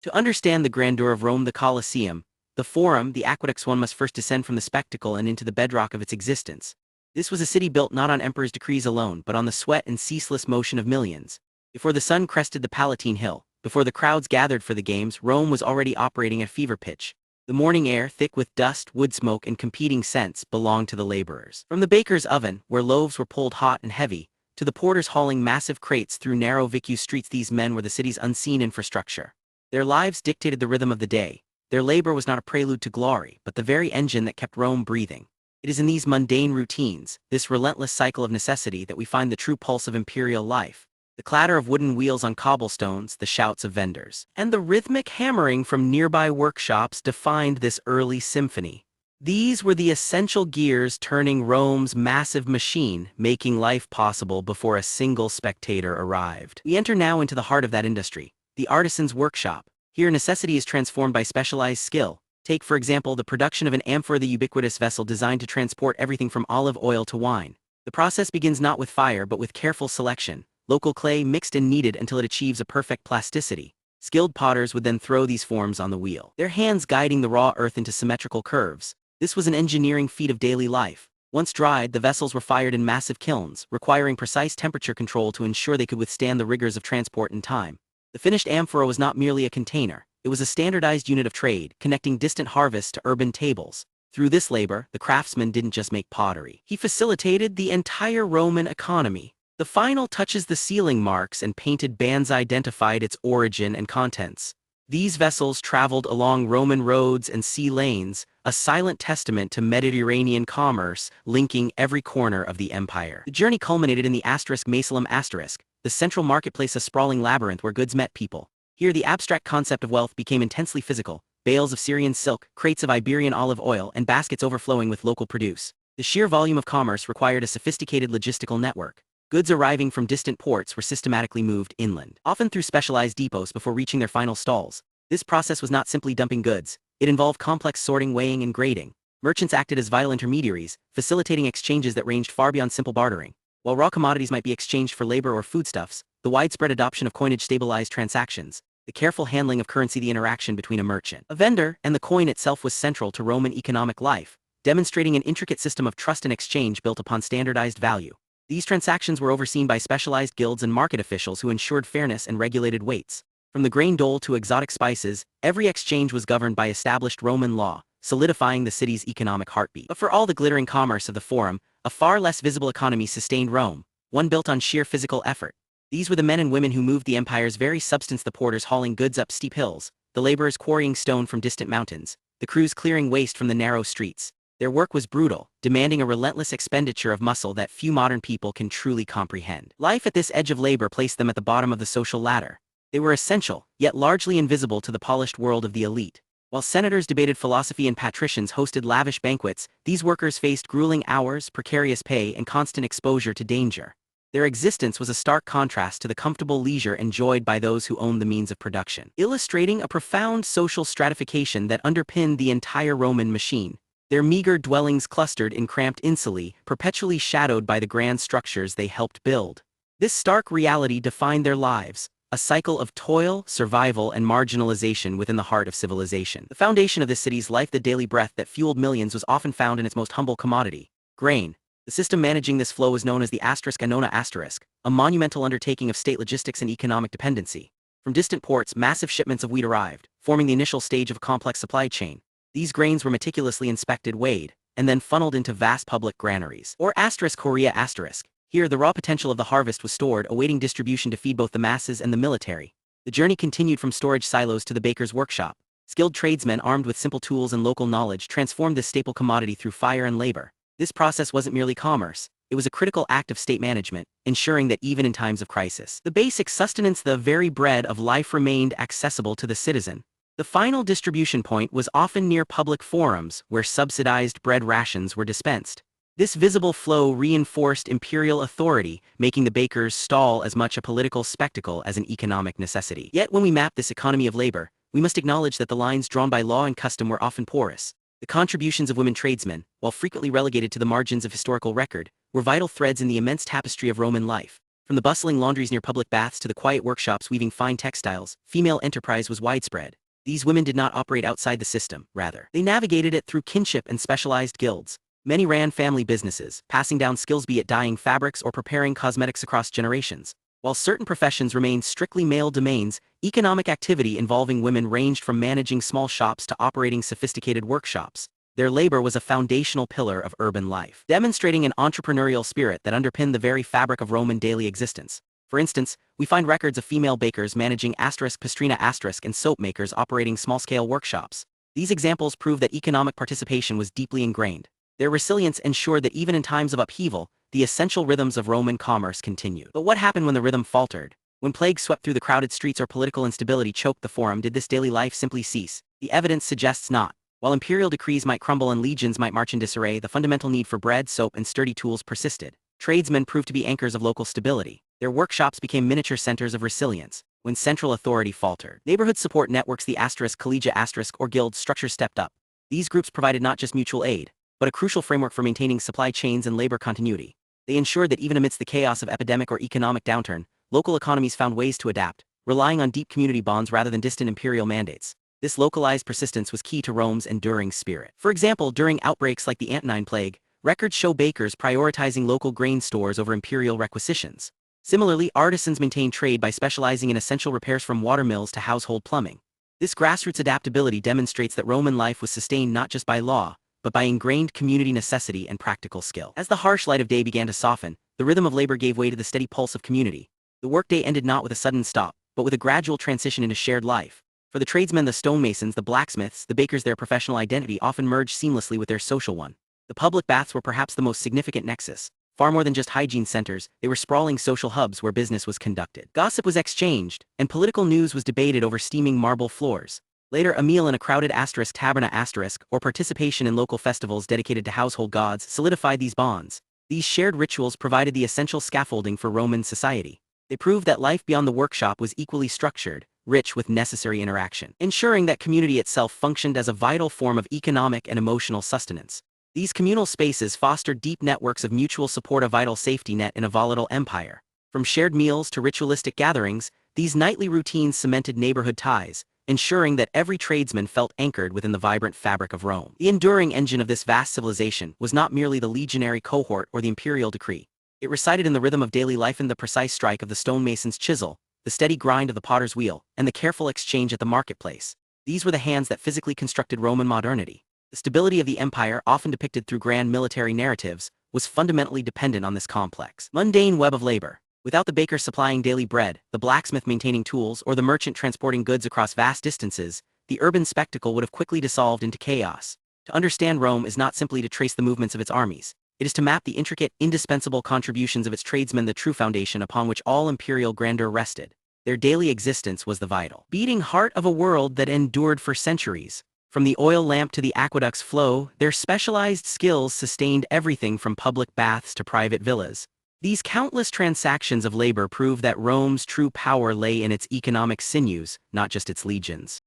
To understand the grandeur of Rome, the Colosseum, the Forum, the aqueducts, one must first descend from the spectacle and into the bedrock of its existence. This was a city built not on emperors' decrees alone, but on the sweat and ceaseless motion of millions. Before the sun crested the Palatine Hill, before the crowds gathered for the games, Rome was already operating at fever pitch. The morning air, thick with dust, wood smoke, and competing scents, belonged to the laborers. From the baker's oven, where loaves were pulled hot and heavy, to the porters hauling massive crates through narrow vicus streets, these men were the city's unseen infrastructure. Their lives dictated the rhythm of the day. Their labor was not a prelude to glory, but the very engine that kept Rome breathing. It is in these mundane routines, this relentless cycle of necessity, that we find the true pulse of imperial life. The clatter of wooden wheels on cobblestones, the shouts of vendors, and the rhythmic hammering from nearby workshops defined this early symphony. These were the essential gears turning Rome's massive machine, making life possible before a single spectator arrived. We enter now into the heart of that industry, the artisan's workshop. Here necessity is transformed by specialized skill. Take, for example, the production of an amphora, the ubiquitous vessel designed to transport everything from olive oil to wine. The process begins not with fire but with careful selection, local clay mixed and kneaded until it achieves a perfect plasticity. Skilled potters would then throw these forms on the wheel, their hands guiding the raw earth into symmetrical curves. This was an engineering feat of daily life. Once dried, the vessels were fired in massive kilns, requiring precise temperature control to ensure they could withstand the rigors of transport and time. The finished amphora was not merely a container. It was a standardized unit of trade, connecting distant harvests to urban tables. Through this labor, the craftsman didn't just make pottery. He facilitated the entire Roman economy. The final touches, the sealing marks and painted bands, identified its origin and contents. These vessels traveled along Roman roads and sea lanes, a silent testament to Mediterranean commerce, linking every corner of the empire. The journey culminated in the Macelum *, the central marketplace, a sprawling labyrinth where goods met people. Here the abstract concept of wealth became intensely physical: bales of Syrian silk, crates of Iberian olive oil, and baskets overflowing with local produce. The sheer volume of commerce required a sophisticated logistical network. Goods arriving from distant ports were systematically moved inland, often through specialized depots before reaching their final stalls. This process was not simply dumping goods. It involved complex sorting, weighing, and grading. Merchants acted as vital intermediaries, facilitating exchanges that ranged far beyond simple bartering. While raw commodities might be exchanged for labor or foodstuffs, the widespread adoption of coinage stabilized transactions. The careful handling of currency, the interaction between a merchant, a vendor, and the coin itself was central to Roman economic life, demonstrating an intricate system of trust and exchange built upon standardized value. These transactions were overseen by specialized guilds and market officials who ensured fairness and regulated weights. From the grain dole to exotic spices, every exchange was governed by established Roman law, solidifying the city's economic heartbeat. But for all the glittering commerce of the Forum, a far less visible economy sustained Rome, one built on sheer physical effort. These were the men and women who moved the empire's very substance: the porters hauling goods up steep hills, the laborers quarrying stone from distant mountains, the crews clearing waste from the narrow streets. Their work was brutal, demanding a relentless expenditure of muscle that few modern people can truly comprehend. Life at this edge of labor placed them at the bottom of the social ladder. They were essential, yet largely invisible to the polished world of the elite. While senators debated philosophy and patricians hosted lavish banquets, these workers faced grueling hours, precarious pay, and constant exposure to danger. Their existence was a stark contrast to the comfortable leisure enjoyed by those who owned the means of production, illustrating a profound social stratification that underpinned the entire Roman machine. Their meager dwellings clustered in cramped insulae, perpetually shadowed by the grand structures they helped build. This stark reality defined their lives, a cycle of toil, survival, and marginalization within the heart of civilization. The foundation of this city's life, the daily breath that fueled millions, was often found in its most humble commodity: grain. The system managing this flow was known as the *annona*, a monumental undertaking of state logistics and economic dependency. From distant ports, massive shipments of wheat arrived, forming the initial stage of a complex supply chain. These grains were meticulously inspected, weighed, and then funneled into vast public granaries, or *Korea*. Here, the raw potential of the harvest was stored, awaiting distribution to feed both the masses and the military. The journey continued from storage silos to the baker's workshop. Skilled tradesmen armed with simple tools and local knowledge transformed this staple commodity through fire and labor. This process wasn't merely commerce, it was a critical act of state management, ensuring that even in times of crisis, the basic sustenance, the very bread of life, remained accessible to the citizen. The final distribution point was often near public forums, where subsidized bread rations were dispensed. This visible flow reinforced imperial authority, making the baker's stall as much a political spectacle as an economic necessity. Yet when we map this economy of labor, we must acknowledge that the lines drawn by law and custom were often porous. The contributions of women tradesmen, while frequently relegated to the margins of historical record, were vital threads in the immense tapestry of Roman life. From the bustling laundries near public baths to the quiet workshops weaving fine textiles, female enterprise was widespread. These women did not operate outside the system, rather, they navigated it through kinship and specialized guilds. Many ran family businesses, passing down skills be it dyeing fabrics or preparing cosmetics across generations. While certain professions remained strictly male domains, economic activity involving women ranged from managing small shops to operating sophisticated workshops. Their labor was a foundational pillar of urban life, demonstrating an entrepreneurial spirit that underpinned the very fabric of Roman daily existence. For instance, we find records of female bakers managing pastrina and soap makers operating small-scale workshops. These examples prove that economic participation was deeply ingrained. Their resilience ensured that even in times of upheaval, the essential rhythms of Roman commerce continued. But what happened when the rhythm faltered? When plague swept through the crowded streets or political instability choked the forum, did this daily life simply cease? The evidence suggests not. While imperial decrees might crumble and legions might march in disarray, the fundamental need for bread, soap, and sturdy tools persisted. Tradesmen proved to be anchors of local stability. Their workshops became miniature centers of resilience. When central authority faltered, neighborhood support networks, the collegia or guild structures stepped up. These groups provided not just mutual aid, but a crucial framework for maintaining supply chains and labor continuity. They ensured that even amidst the chaos of epidemic or economic downturn, local economies found ways to adapt, relying on deep community bonds rather than distant imperial mandates. This localized persistence was key to Rome's enduring spirit. For example, during outbreaks like the Antonine Plague, records show bakers prioritizing local grain stores over imperial requisitions. Similarly, artisans maintained trade by specializing in essential repairs from water mills to household plumbing. This grassroots adaptability demonstrates that Roman life was sustained not just by law, but by ingrained community necessity and practical skill. As the harsh light of day began to soften, the rhythm of labor gave way to the steady pulse of community. The workday ended not with a sudden stop, but with a gradual transition into shared life. For the tradesmen, the stonemasons, the blacksmiths, the bakers, their professional identity often merged seamlessly with their social one. The public baths were perhaps the most significant nexus. Far more than just hygiene centers, they were sprawling social hubs where business was conducted. Gossip was exchanged, and political news was debated over steaming marble floors. Later, a meal in a crowded taberna or participation in local festivals dedicated to household gods solidified these bonds. These shared rituals provided the essential scaffolding for Roman society. They proved that life beyond the workshop was equally structured, rich with necessary interaction, ensuring that community itself functioned as a vital form of economic and emotional sustenance. These communal spaces fostered deep networks of mutual support, a vital safety net in a volatile empire. From shared meals to ritualistic gatherings, these nightly routines cemented neighborhood ties, ensuring that every tradesman felt anchored within the vibrant fabric of Rome. The enduring engine of this vast civilization was not merely the legionary cohort or the imperial decree. It resided in the rhythm of daily life, in the precise strike of the stonemason's chisel, the steady grind of the potter's wheel, and the careful exchange at the marketplace. These were the hands that physically constructed Roman modernity. The stability of the empire, often depicted through grand military narratives, was fundamentally dependent on this complex, mundane web of labor. Without the baker supplying daily bread, the blacksmith maintaining tools, or the merchant transporting goods across vast distances, the urban spectacle would have quickly dissolved into chaos. To understand Rome is not simply to trace the movements of its armies. It is to map the intricate, indispensable contributions of its tradesmen, the true foundation upon which all imperial grandeur rested. Their daily existence was the vital, beating heart of a world that endured for centuries. From the oil lamp to the aqueduct's flow, their specialized skills sustained everything from public baths to private villas. These countless transactions of labor prove that Rome's true power lay in its economic sinews, not just its legions.